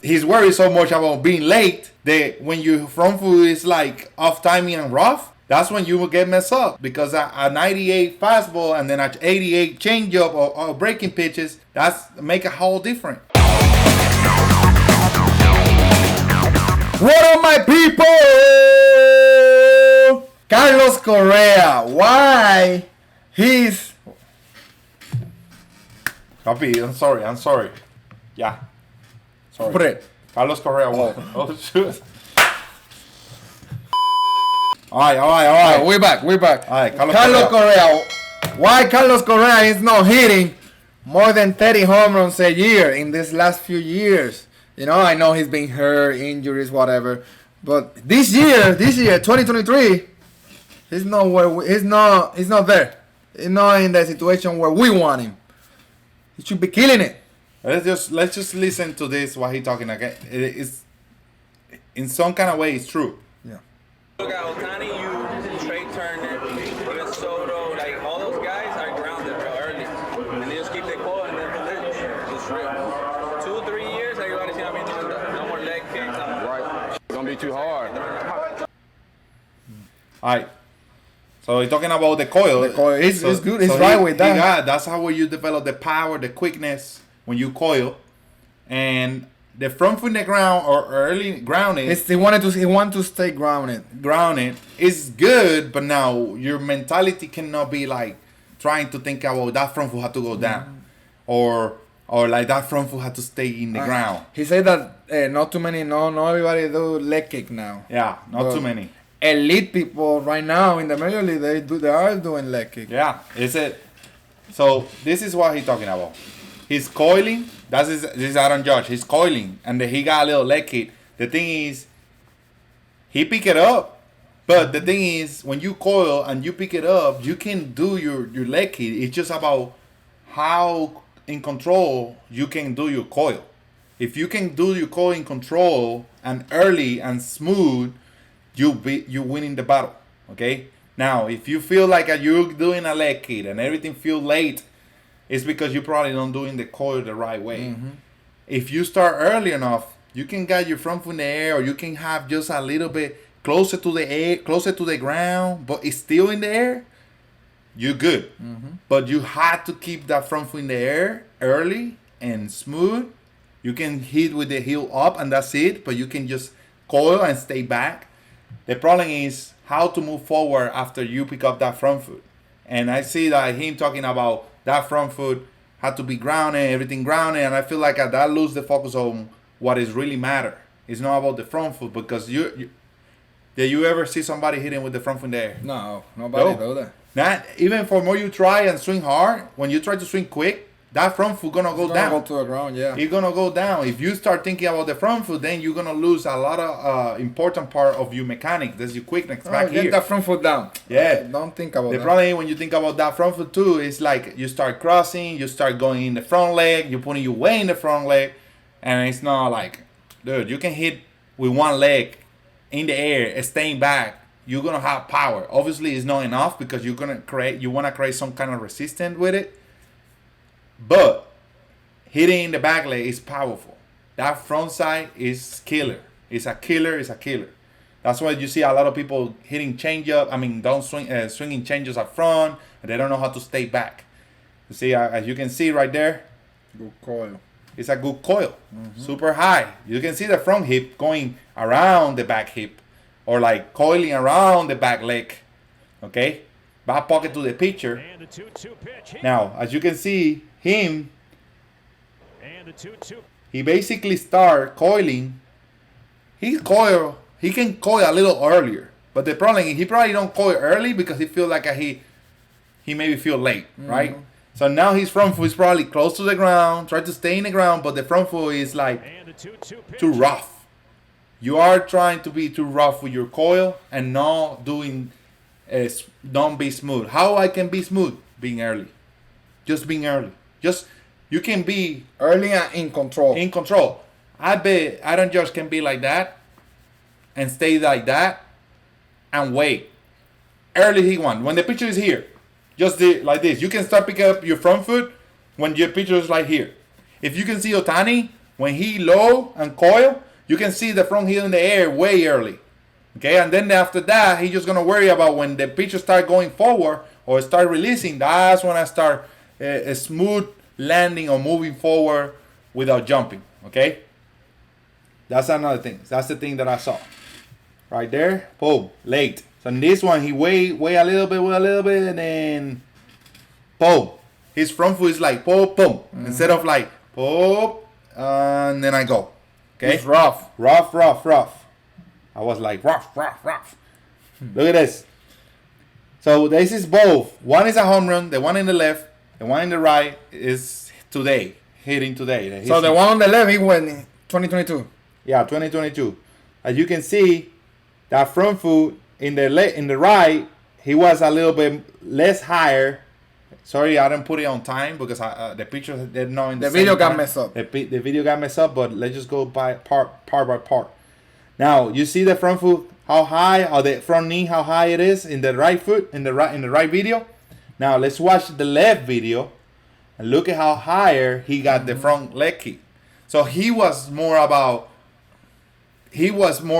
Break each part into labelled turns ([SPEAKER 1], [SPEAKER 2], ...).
[SPEAKER 1] he's worried so much about being late that when your front foot is like off timing and rough, that's when you will get messed up because a 98 fastball and then a 88 changeup or breaking pitches, that's make a whole different. What up, my people? Carlos Correa. Why he's... Papi, I'm sorry. Yeah. Sorry.
[SPEAKER 2] Put it.
[SPEAKER 1] Carlos Correa. What? Oh, shoot. All right.
[SPEAKER 2] We're back.
[SPEAKER 1] All right,
[SPEAKER 2] Carlos Correa. Why Carlos Correa is not hitting more than 30 home runs a year in these last few years? You know, I know he's been hurt, injuries, whatever. But this year, 2023, he's not where he's not there. He's not in the situation where we want him. He should be killing it.
[SPEAKER 1] Let's just listen to this while he's talking again. It is in some kind of way it's true.
[SPEAKER 2] Yeah.
[SPEAKER 3] Look at Ohtani, you Trey Turner, even Soto, like all those guys are grounded real early, and they just keep their coil and then it's real. 2-3 years, everybody's gonna be doing that. No more leg kicks.
[SPEAKER 4] Right. It's gonna be too hard.
[SPEAKER 1] All right. So he's talking about the coil.
[SPEAKER 2] The coil. It's good. It's right with that.
[SPEAKER 1] That's how you develop the power, the quickness when you coil, and the front foot in the ground or early grounding.
[SPEAKER 2] He want to stay grounded.
[SPEAKER 1] Grounded is good, but now your mentality cannot be like trying to think about that front foot had to go down, or like that front foot had to stay in the ground.
[SPEAKER 2] He said that not too many, not everybody do leg kick now.
[SPEAKER 1] Yeah, not too many.
[SPEAKER 2] Elite people right now in the major league, they are doing leg kick.
[SPEAKER 1] Yeah, is it? So this is what he's talking about. He's coiling. This is Aaron Judge. He's coiling, and then he got a little leg kick. The thing is, he pick it up, but the thing is, when you coil and you pick it up, you can do your leg kick. It's just about how in control you can do your coil. If you can do your coil in control and early and smooth, you're winning the battle. Okay. Now, if you feel like you're doing a leg kick and everything feel late, it's because you probably don't doing the coil the right way. Mm-hmm. If you start early enough, you can get your front foot in the air, or you can have just a little bit closer to the air, closer to the ground, but it's still in the air. You're good. Mm-hmm. But you have to keep that front foot in the air early and smooth. You can hit with the heel up, and that's it. But you can just coil and stay back. The problem is how to move forward after you pick up that front foot. And I see that him talking about that front foot had to be grounded, everything grounded, and I feel like that lose the focus on what is really matter. It's not about the front foot, because did you ever see somebody hitting with the front foot in the air?
[SPEAKER 2] No, nobody do that.
[SPEAKER 1] Not even for more you try and swing hard. When you try to swing quick, that front foot gonna go down.
[SPEAKER 2] Go to the ground, yeah.
[SPEAKER 1] It's gonna go down. If you start thinking about the front foot, then you're gonna lose a lot of important part of your mechanics. That's your quickness back here.
[SPEAKER 2] Get that front foot down.
[SPEAKER 1] Yeah.
[SPEAKER 2] Don't think about that.
[SPEAKER 1] The problem is when you think about that front foot too, it's like you start crossing, you start going in the front leg, you're putting your weight in the front leg, and it's not like, dude, you can hit with one leg in the air, staying back. You're gonna have power. Obviously, it's not enough because you wanna create some kind of resistance with it. But hitting in the back leg is powerful. That front side is killer. It's a killer. That's why you see a lot of people hitting changeup. Swinging changes up front, and they don't know how to stay back. You see, as you can see right there,
[SPEAKER 2] good coil.
[SPEAKER 1] It's a good coil, super high. You can see the front hip going around the back hip, or like coiling around the back leg. Okay, back pocket to the pitcher. Now, as you can see, he basically start coiling. He can coil a little earlier, but the problem is he probably don't coil early because he feel like he maybe feel late, right? So now his front foot is probably close to the ground, try to stay in the ground, but the front foot is like too rough. You are trying to be too rough with your coil and not don't be smooth. How I can be smooth? Being early. Just being early. You can be
[SPEAKER 2] early and in control.
[SPEAKER 1] In control. I bet Aaron Judge can be like that and stay like that and wait. Early he won. When the pitcher is here, just like this. You can start picking up your front foot when your pitcher is like here. If you can see Ohtani, when he low and coil, you can see the front heel in the air way early. Okay, and then after that, he's just gonna worry about when the pitcher start going forward or start releasing. That's when I start a smooth landing or moving forward without jumping. Okay, that's another thing. That's the thing that I saw right there. Boom, late. So in this one, he wait a little bit, and then boom. His front foot is like boom, boom, instead of like boom, and then I go. Okay,
[SPEAKER 2] It's rough.
[SPEAKER 1] rough. I was like, rough. Look at this. So this is both. One is a home run. The one in the left, the one in the right is today. Hitting today.
[SPEAKER 2] So the one on the left, he went in 2022.
[SPEAKER 1] Yeah, 2022. As you can see, that front foot in the right, he was a little bit less higher. Sorry, I didn't put it on time because the pictures they're not in the same
[SPEAKER 2] video got
[SPEAKER 1] time.
[SPEAKER 2] messed up.
[SPEAKER 1] The video got messed up, but let's just go by part by part. Now you see the front foot how high, or the front knee how high it is in the right foot in the right video. Now let's watch the left video and look at how higher he got the front leg kick. So he was more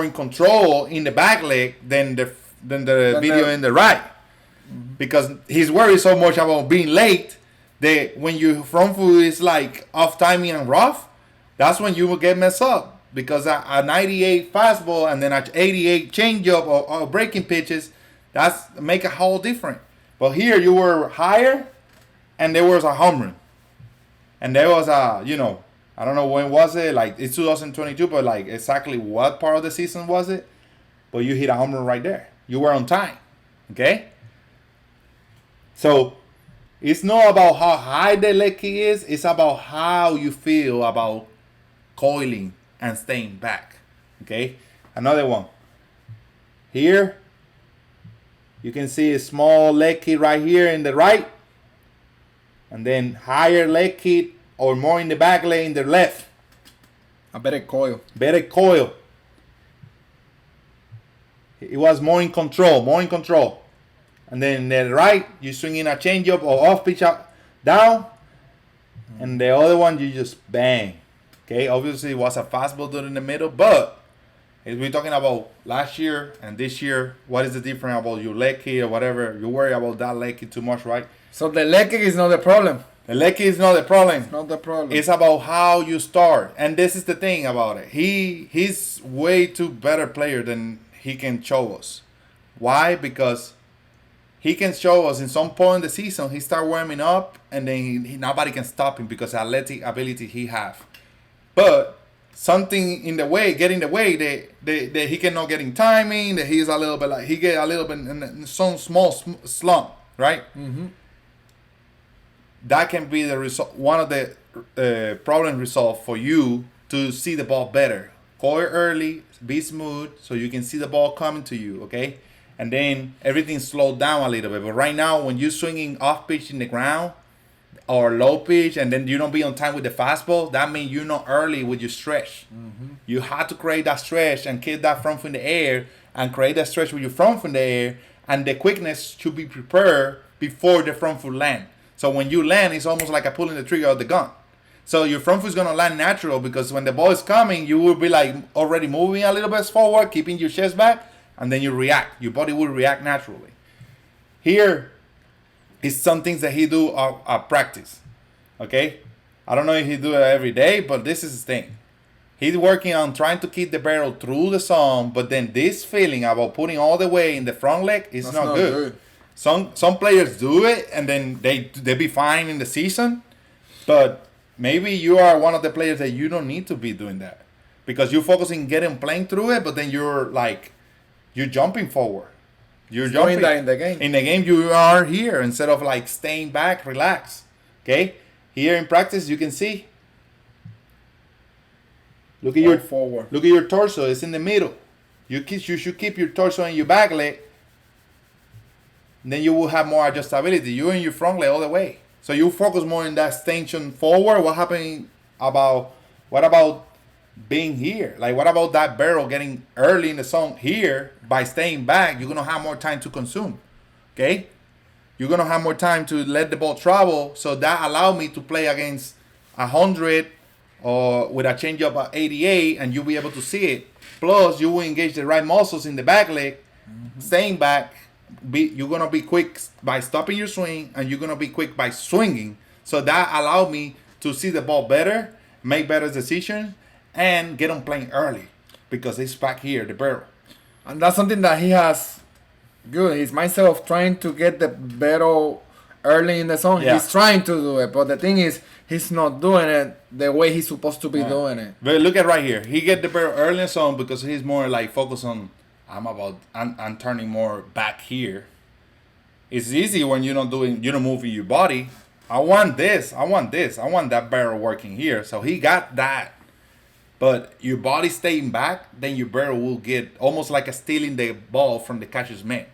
[SPEAKER 1] in control in the back leg than the video in the right, because he's worried so much about being late that when your front foot is like off timing and rough, that's when you will get messed up. Because a 98 fastball and then a 88 changeup or breaking pitches, that's make a whole different. But here you were higher, and there was a home run, and there was a I don't know when was it, like it's 2022, but like exactly what part of the season was it? But you hit a home run right there. You were on time, okay? So it's not about how high the leg kick is. It's about how you feel about coiling and staying back. Okay, another one. Here, you can see a small leg kick right here in the right, and then higher leg kick or more in the back leg in the left.
[SPEAKER 2] A better coil.
[SPEAKER 1] Better coil. It was more in control. And then the right, you swing in a changeup or off pitch up, down, and the other one you just bang. Okay, obviously it was a fastball during the middle, but if we're talking about last year and this year, what is the difference about your leg kick or whatever? You worry about that leg kick too much, right?
[SPEAKER 2] So the leg kick is not the problem.
[SPEAKER 1] The leg kick is not the problem.
[SPEAKER 2] It's not the problem.
[SPEAKER 1] It's about how you start, and this is the thing about it. He's way too better player than he can show us. Why? Because he can show us in some point in the season he start warming up, and then nobody can stop him because of athletic ability he have. But something in the way, get in the way that he cannot get in timing, that he's a little bit like, he get a little bit in some small slump, right? Mm-hmm. That can be the result, one of the problem resolved for you to see the ball better. Coil early, be smooth, so you can see the ball coming to you, okay? And then everything slowed down a little bit. But right now, when you're swinging off pitch in the ground, or low pitch, and then you don't be on time with the fastball, that means you're not early with your stretch. Mm-hmm. You have to create that stretch and keep that front foot in the air and create that stretch with your front foot in the air, and the quickness should be prepared before the front foot land. So when you land, it's almost like a pulling the trigger of the gun. So your front foot is going to land natural, because when the ball is coming, you will be like already moving a little bit forward, keeping your chest back, and then you react. Your body will react naturally. Here, it's some things that he do at practice, okay? I don't know if he do it every day, but this is his thing. He's working on trying to keep the barrel through the zone, but then this feeling about putting all the way in the front leg is not good. Some players do it, and then they be fine in the season, but maybe you are one of the players that you don't need to be doing that, because you're focusing playing through it, but then you're jumping forward. You're jumping
[SPEAKER 2] that in the game.
[SPEAKER 1] In the game, you are here instead of like staying back, relax. Okay? Here in practice, you can see. Look at your
[SPEAKER 2] forward.
[SPEAKER 1] Look at your torso. It's in the middle. You should keep your torso in your back leg. Then you will have more adjustability. You're in your front leg all the way. So you focus more in that extension forward. What about being here? Like, what about that barrel getting early in the zone here? By staying back, you're going to have more time to consume. Okay? You're going to have more time to let the ball travel. So that allowed me to play against 100 or with a changeup at 88, and you'll be able to see it. Plus, you will engage the right muscles in the back leg, staying back. You're gonna be quick by stopping your swing, and you're gonna be quick by swinging. So that allowed me to see the ball better, make better decisions, and get on playing early because it's back here, the barrel.
[SPEAKER 2] And that's something that he has good. His mindset of trying to get the barrel early in the zone.
[SPEAKER 1] Yeah.
[SPEAKER 2] He's trying to do it, but the thing is, he's not doing it the way he's supposed to be doing it.
[SPEAKER 1] But look at right here. He get the barrel early in the zone because he's more like focused on. I'm turning more back here. It's easy when you're not moving your body. I want this. I want that barrel working here. So he got that. But your body staying back, then your barrel will get almost like a stealing the ball from the catcher's mitt.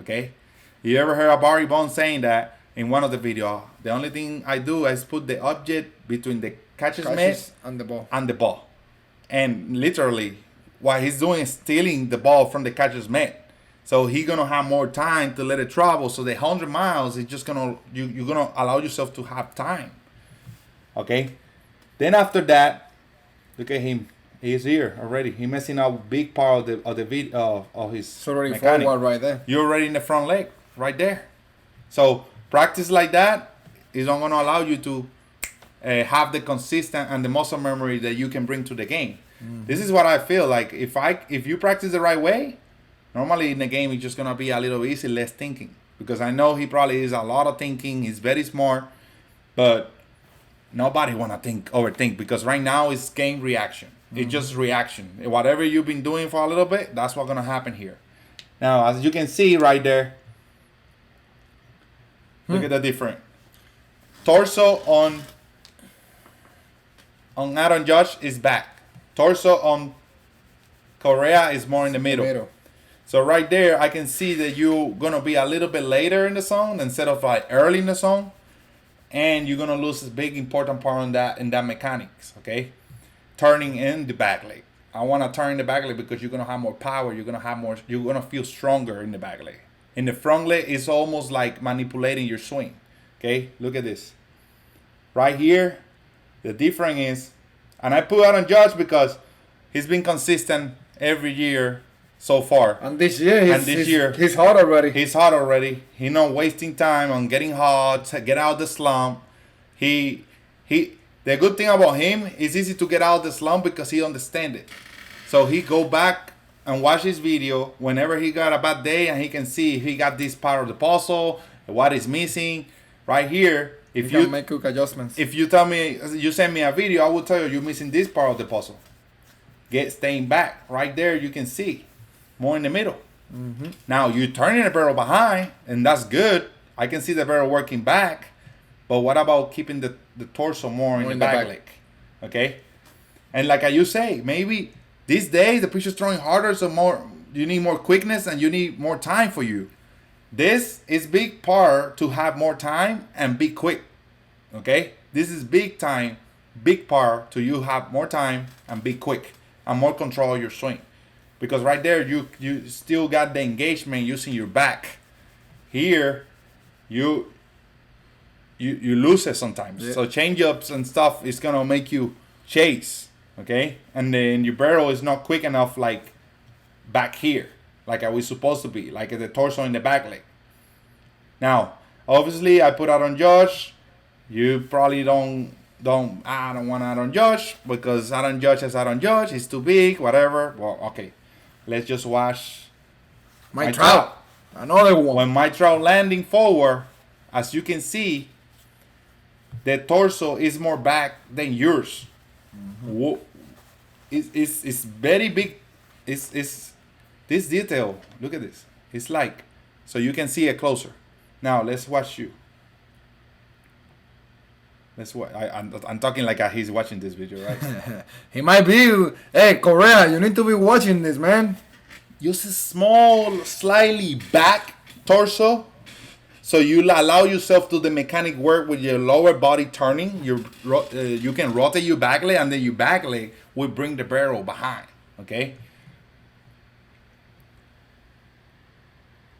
[SPEAKER 1] Okay? You ever heard of Barry Bonds saying that in one of the videos? The only thing I do is put the object between the catcher's mitt
[SPEAKER 2] and the ball.
[SPEAKER 1] and the ball. And literally, what he's doing is stealing the ball from the catcher's mitt. So he's gonna have more time to let it travel. So the 100 miles is just gonna you're gonna allow yourself to have time. Okay. Then after that, look at him. He's here already. He's messing up big part of the video of his
[SPEAKER 2] It's already
[SPEAKER 1] mechanic.
[SPEAKER 2] forward right there.
[SPEAKER 1] You're already in the front leg right there. So practice like that is not gonna allow you to have the consistent and the muscle memory that you can bring to the game. This is what I feel like. If you practice the right way, normally in the game it's just gonna be a little easy, less thinking. Because I know he probably is a lot of thinking. He's very smart, but nobody wanna overthink because right now it's game reaction. It's just reaction. Whatever you've been doing for a little bit, that's what's gonna happen here. Now, as you can see right there, look at the difference. Torso on Aaron Judge is back. Torso on Correa is more in the middle. So right there, I can see that you're gonna be a little bit later in the zone instead of like early in the zone, and you're gonna lose a big important part in that mechanics. Okay, turning in the back leg. I want to turn in the back leg because you're gonna have more power. You're gonna feel stronger in the back leg. In the front leg, it's almost like manipulating your swing. Okay, look at this. Right here, the difference is, and I put Aaron Judge because he's been consistent every year so far.
[SPEAKER 2] And this year, he's hot already.
[SPEAKER 1] He's hot already. He's not wasting time on getting hot, to get out of the slump. The good thing about him is easy to get out of the slump because he understands it. So he go back and watch his video whenever he got a bad day, and he can see if he got this part of the puzzle, what is missing. Right here, if you
[SPEAKER 2] can make quick adjustments.
[SPEAKER 1] If you tell me, you send me a video, I will tell you you're missing this part of the puzzle. Staying back. Right there, you can see more in the middle. Now you're turning the barrel behind, and that's good. I can see the barrel working back, but what about keeping the torso more in the back leg? Okay, and like you say, maybe these days the pitcher's throwing harder, so you need more quickness and you need more time for you. This is big part to have more time and be quick. Okay, this is big part to you have more time and be quick and more control of your swing. Because right there, you still got the engagement using your back. Here, you lose it sometimes. Yeah. So change-ups and stuff is gonna make you chase, okay? And then your barrel is not quick enough, like back here, like I was supposed to be, like the torso in the back leg. Now, obviously, I put out on Josh. You probably don't. I don't want Aaron Judge because Aaron Judge is Aaron Judge. He's too big, whatever. Well, okay. Let's just watch
[SPEAKER 2] Mike Trout. Another one.
[SPEAKER 1] When Mike Trout landing forward, as you can see, the torso is more back than yours. It's very big. It's this detail. Look at this. It's like, so you can see it closer. Now let's watch you. That's what I'm talking like he's watching this video, right?
[SPEAKER 2] He might be. Hey, Correa, you need to be watching this, man.
[SPEAKER 1] Use a small, slightly back torso, so you allow yourself to the mechanic work with your lower body turning. You can rotate your back leg, and then your back leg will bring the barrel behind. Okay.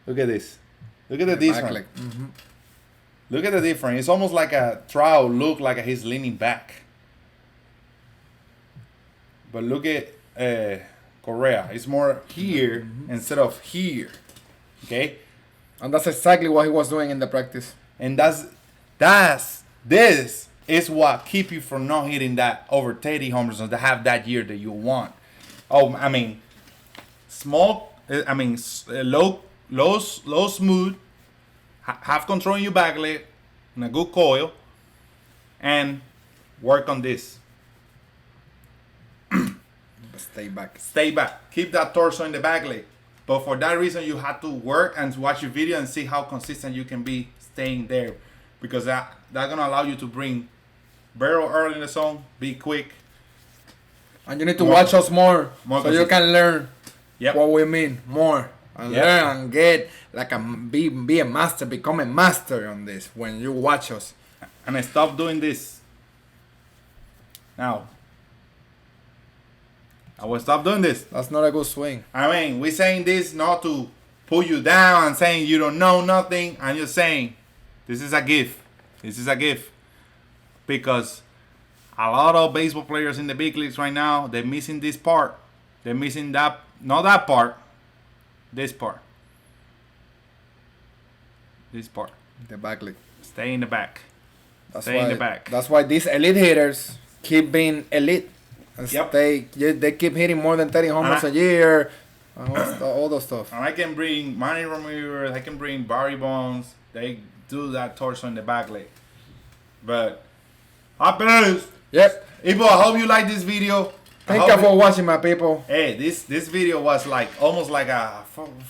[SPEAKER 1] Look at this. Look at the difference. Look at the difference. It's almost like a Trout look like he's leaning back. But look at Correa. It's more here instead of here. Okay?
[SPEAKER 2] And that's exactly what he was doing in the practice.
[SPEAKER 1] And this is what keep you from not hitting that over 30 home runs to have that year that you want. Oh, I mean, low smooth, have control in your back leg, and a good coil, and work on this.
[SPEAKER 2] Stay back.
[SPEAKER 1] Stay back. Keep that torso in the back leg. But for that reason, you have to work and watch your video and see how consistent you can be staying there. Because that's going to allow you to bring barrel early in the zone, be quick.
[SPEAKER 2] And you need to watch us more so
[SPEAKER 1] consistent.
[SPEAKER 2] you can learn
[SPEAKER 1] Yep.
[SPEAKER 2] what we mean more. And learn and get like be a master, become a master on this when you watch us.
[SPEAKER 1] And I stop doing this. Now, I will stop doing this.
[SPEAKER 2] That's not a good swing.
[SPEAKER 1] I mean, we're saying this not to pull you down and saying you don't know nothing. I'm just saying this is a gift. This is a gift. Because a lot of baseball players in the big leagues right now, they're missing this part. They're missing that, not that part, this part. This part.
[SPEAKER 2] The back leg.
[SPEAKER 1] Stay in the back.
[SPEAKER 2] That's
[SPEAKER 1] Stay
[SPEAKER 2] why,
[SPEAKER 1] in the back.
[SPEAKER 2] That's why these elite hitters keep being elite. And
[SPEAKER 1] Yep.
[SPEAKER 2] They keep hitting more than 30 home runs a year. And all those stuff.
[SPEAKER 1] And I can bring Manny Ramirez, I can bring Barry Bonds. They do that torso in the back leg. But, happiness.
[SPEAKER 2] Yep.
[SPEAKER 1] People, I hope you like this video.
[SPEAKER 2] Thank you for watching, my people.
[SPEAKER 1] Hey, this video was like almost like a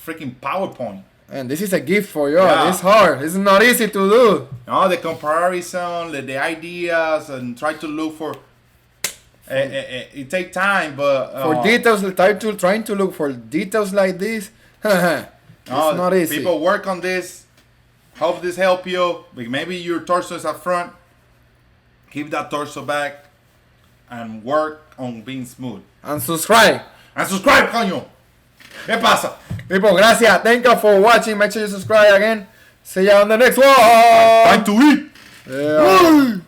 [SPEAKER 1] freaking PowerPoint.
[SPEAKER 2] And this is a gift for y'all.
[SPEAKER 1] Yeah.
[SPEAKER 2] It's hard. It's not easy to do.
[SPEAKER 1] No, the comparison, the ideas, and try to look for. It takes time, but
[SPEAKER 2] For details, trying to look for details like this, it's not easy.
[SPEAKER 1] People work on this. Hope this help you. Maybe your torso is up front. Keep that torso back, and work on being smooth.
[SPEAKER 2] And subscribe.
[SPEAKER 1] And subscribe, coño. ¿Qué pasa?
[SPEAKER 2] People, gracias. Thank you for watching. Make sure you subscribe again. See you on the next one.
[SPEAKER 1] Time to eat.
[SPEAKER 2] Yeah.